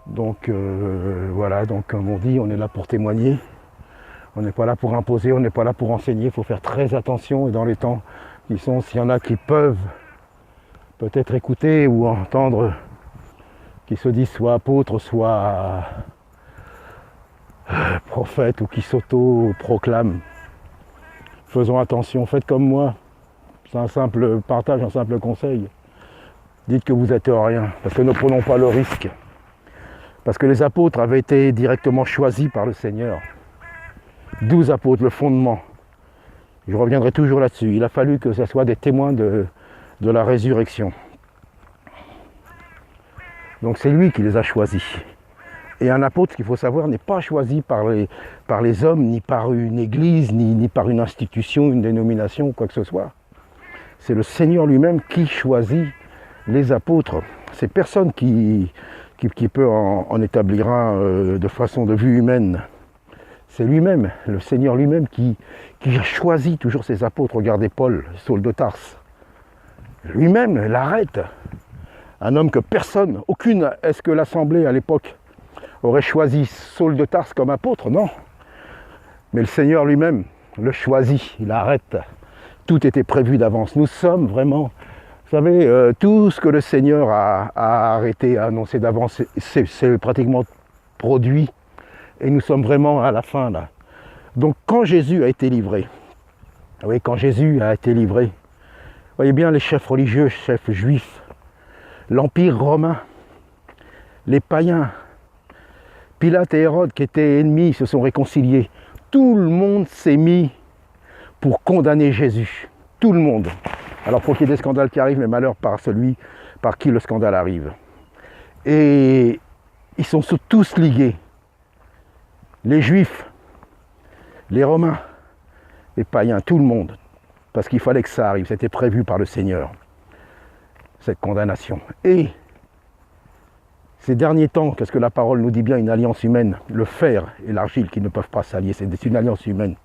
Donc voilà, donc comme on dit, on est là pour témoigner. On n'est pas là pour imposer, on n'est pas là pour enseigner. Il faut faire très attention. Et dans les temps qui sont, s'il y en a qui peuvent peut-être écouter ou entendre, qui se disent soit apôtres, soit prophètes ou qui s'auto-proclament, faisons attention, faites comme moi. C'est un simple partage, un simple conseil. Dites que vous êtes rien, parce que ne prenons pas le risque. Parce que les apôtres avaient été directement choisis par le Seigneur. 12 apôtres, le fondement. Je reviendrai toujours là-dessus. Il a fallu que ce soit des témoins de la résurrection. Donc c'est lui qui les a choisis. Et un apôtre, ce qu'il faut savoir, n'est pas choisi par les hommes, ni par une église, ni par une institution, une dénomination, quoi que ce soit. C'est le Seigneur lui-même qui choisit les apôtres. C'est personne qui peut en établir un de façon de vue humaine. C'est lui-même, le Seigneur lui-même qui choisit toujours ses apôtres. Regardez Paul, Saul de Tarse. Lui-même l'arrête. Un homme que personne, aucune, est-ce que l'Assemblée à l'époque aurait choisi Saul de Tarse comme apôtre? Non. Mais le Seigneur lui-même le choisit, il arrête. Tout était prévu d'avance. Nous sommes vraiment, vous savez, tout ce que le Seigneur a arrêté, a annoncé d'avance, c'est pratiquement produit. Et nous sommes vraiment à la fin là. Donc quand Jésus a été livré, oui, quand Jésus a été livré, voyez bien les chefs religieux, chefs juifs, l'Empire romain, les païens, Pilate et Hérode qui étaient ennemis se sont réconciliés. Tout le monde s'est mis pour condamner Jésus. Tout le monde. Alors pour qu'il y ait des scandales qui arrivent, mais malheur par celui par qui le scandale arrive. Et ils sont tous ligués. Les Juifs, les Romains, les païens, tout le monde. Parce qu'il fallait que ça arrive. C'était prévu par le Seigneur. Cette condamnation. Et ces derniers temps, qu'est-ce que la parole nous dit bien, une alliance humaine, le fer et l'argile qui ne peuvent pas s'allier, c'est une alliance humaine,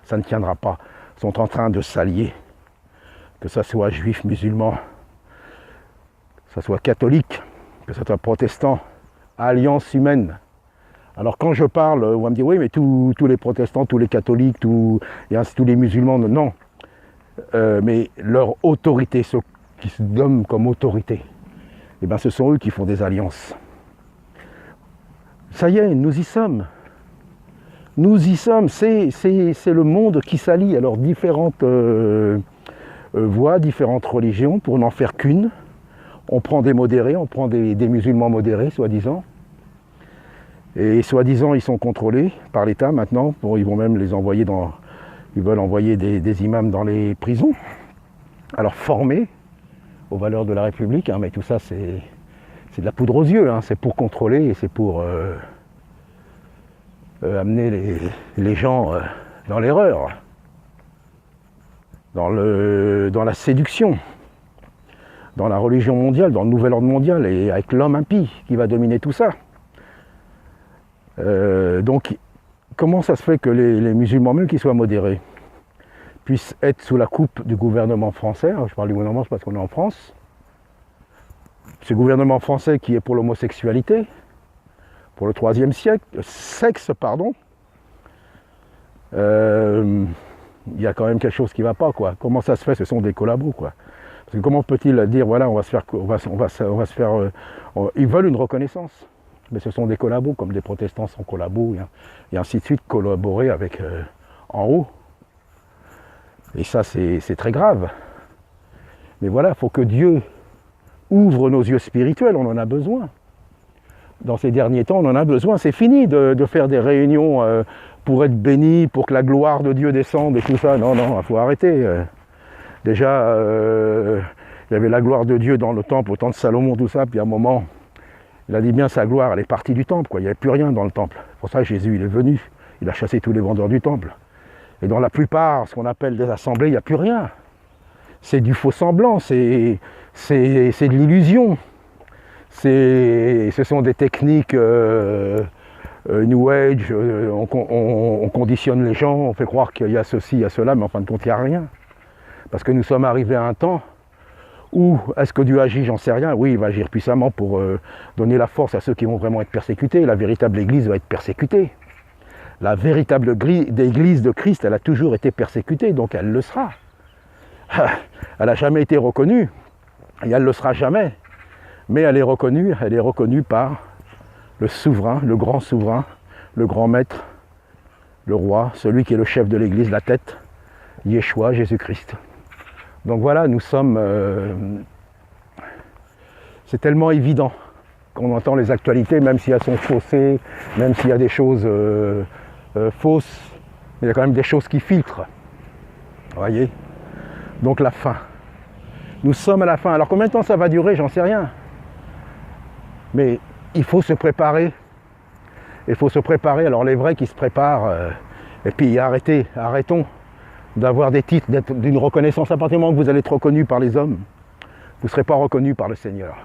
ça ne tiendra pas, sont en train de s'allier, que ce soit juif, musulman, que ce soit catholique, que ce soit protestant, alliance humaine. Alors quand je parle, on va me dire, oui mais tous les protestants, tous les catholiques, tous les musulmans, non. Mais leur autorité, ceux qui se donnent comme autorité, eh bien, ce sont eux qui font des alliances. Ça y est, nous y sommes. Nous y sommes. C'est le monde qui s'allie. Alors, différentes voies, différentes religions, pour n'en faire qu'une. On prend des modérés, on prend des musulmans modérés, soi-disant. Et soi-disant, ils sont contrôlés par l'État maintenant. Bon, ils vont même les envoyer ils veulent envoyer des imams dans les prisons. Alors, formés aux valeurs de la République, hein, mais tout ça c'est de la poudre aux yeux, hein, c'est pour contrôler et c'est pour amener les gens dans l'erreur, dans la séduction, dans la religion mondiale, dans le nouvel ordre mondial et avec l'homme impie qui va dominer tout ça. Donc comment ça se fait que les musulmans, même qu'ils soient modérés, puissent être sous la coupe du gouvernement français, je parle du gouvernement parce qu'on est en France, ce gouvernement français qui est pour l'homosexualité, pour le IIIe sexe, pardon, il y a quand même quelque chose qui ne va pas, quoi. Comment ça se fait? Ce sont des collabos, quoi. Parce que comment peut-il dire, voilà, on va se faire, ils veulent une reconnaissance, mais ce sont des collabos, comme des protestants sont collabos, et ainsi de suite, collaborer avec en haut. Et ça, c'est très grave. Mais voilà, il faut que Dieu ouvre nos yeux spirituels, on en a besoin. Dans ces derniers temps, on en a besoin. C'est fini de faire des réunions pour être béni, pour que la gloire de Dieu descende et tout ça. Non, il faut arrêter. Déjà, il y avait la gloire de Dieu dans le temple, au temps de Salomon, tout ça, puis à un moment, il a dit bien sa gloire, elle est partie du temple, quoi. Il n'y avait plus rien dans le temple. Pour ça, Jésus, il est venu. Il a chassé tous les vendeurs du temple. Et dans la plupart, ce qu'on appelle des assemblées, il n'y a plus rien. C'est du faux semblant, c'est de l'illusion. Ce sont des techniques New Age, on conditionne les gens, on fait croire qu'il y a ceci, il y a cela, mais en fin de compte, il n'y a rien. Parce que nous sommes arrivés à un temps Ou est-ce que Dieu agit? J'en sais rien. Oui, il va agir puissamment pour donner la force à ceux qui vont vraiment être persécutés. La véritable Église va être persécutée. La véritable Église de Christ, elle a toujours été persécutée, donc elle le sera. Elle n'a jamais été reconnue, et elle ne le sera jamais. Mais elle est reconnue par le souverain, le grand maître, le roi, celui qui est le chef de l'Église, la tête, Yeshua, Jésus-Christ. Donc voilà, nous sommes... c'est tellement évident qu'on entend les actualités, même si elles sont faussées, même s'il y a des choses fausses, il y a quand même des choses qui filtrent. Vous voyez? Donc la fin. Nous sommes à la fin. Alors combien de temps ça va durer? J'en sais rien. Mais il faut se préparer. Il faut se préparer. Alors les vrais qui se préparent, et puis arrêtons d'avoir des titres, d'une reconnaissance. À partir du moment que vous allez être reconnu par les hommes, vous ne serez pas reconnu par le Seigneur.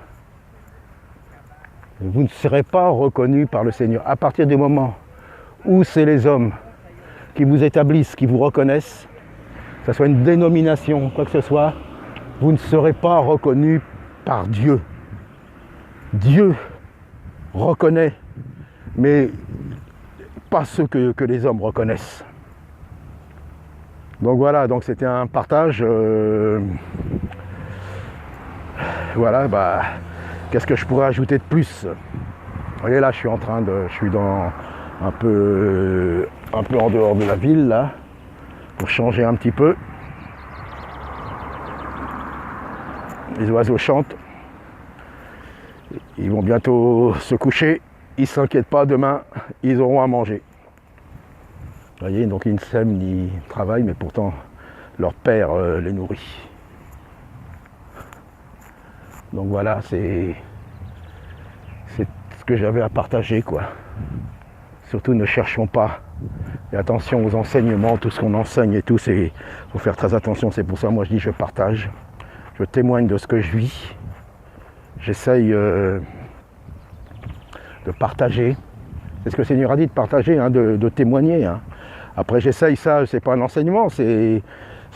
Vous ne serez pas reconnu par le Seigneur. À partir du moment où c'est les hommes qui vous établissent, qui vous reconnaissent, que ce soit une dénomination, quoi que ce soit, vous ne serez pas reconnu par Dieu. Dieu reconnaît, mais pas ceux que les hommes reconnaissent. Donc voilà, donc c'était un partage. Voilà, qu'est-ce que je pourrais ajouter de plus? Vous voyez là, je suis dans un peu en dehors de la ville là, pour changer un petit peu. Les oiseaux chantent. Ils vont bientôt se coucher. Ils ne s'inquiètent pas, demain, ils auront à manger. Vous voyez, donc ils ne sèment ni travaillent, mais pourtant leur père les nourrit. Donc voilà, c'est ce que j'avais à partager, quoi. Surtout ne cherchons pas. Et attention aux enseignements, tout ce qu'on enseigne et tout, il faut faire très attention. C'est pour ça, moi je dis je partage. Je témoigne de ce que je vis. J'essaye de partager. C'est ce que le Seigneur a dit, de partager, hein, de témoigner. Hein. Après j'essaye ça, c'est pas un enseignement, c'est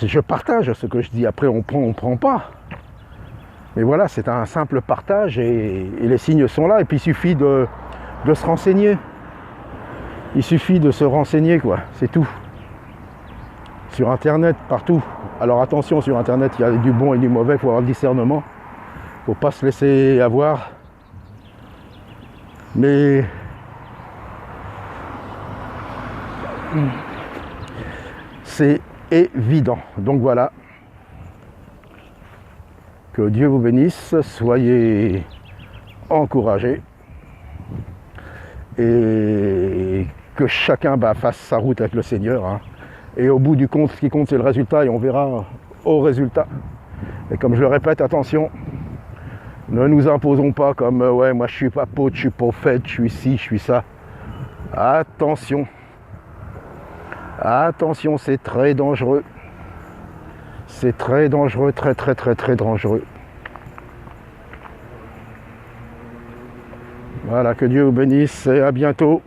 je partage ce que je dis. Après on prend pas. Mais voilà, c'est un simple partage et les signes sont là. Et puis il suffit de se renseigner. Il suffit de se renseigner, quoi, c'est tout. Sur Internet, partout. Alors attention, sur Internet, il y a du bon et du mauvais, il faut avoir le discernement. Il ne faut pas se laisser avoir. Mais c'est évident. Donc voilà. Que Dieu vous bénisse, soyez encouragés. Et que chacun fasse sa route avec le Seigneur. Hein. Et au bout du compte, ce qui compte, c'est le résultat. Et on verra au résultat. Et comme je le répète, attention. Ne nous imposons pas comme ouais, moi je suis apôtre, je suis prophète, je suis ci, je suis ça. Attention. Attention, c'est très dangereux. C'est très dangereux, très dangereux. Voilà, que Dieu vous bénisse et à bientôt.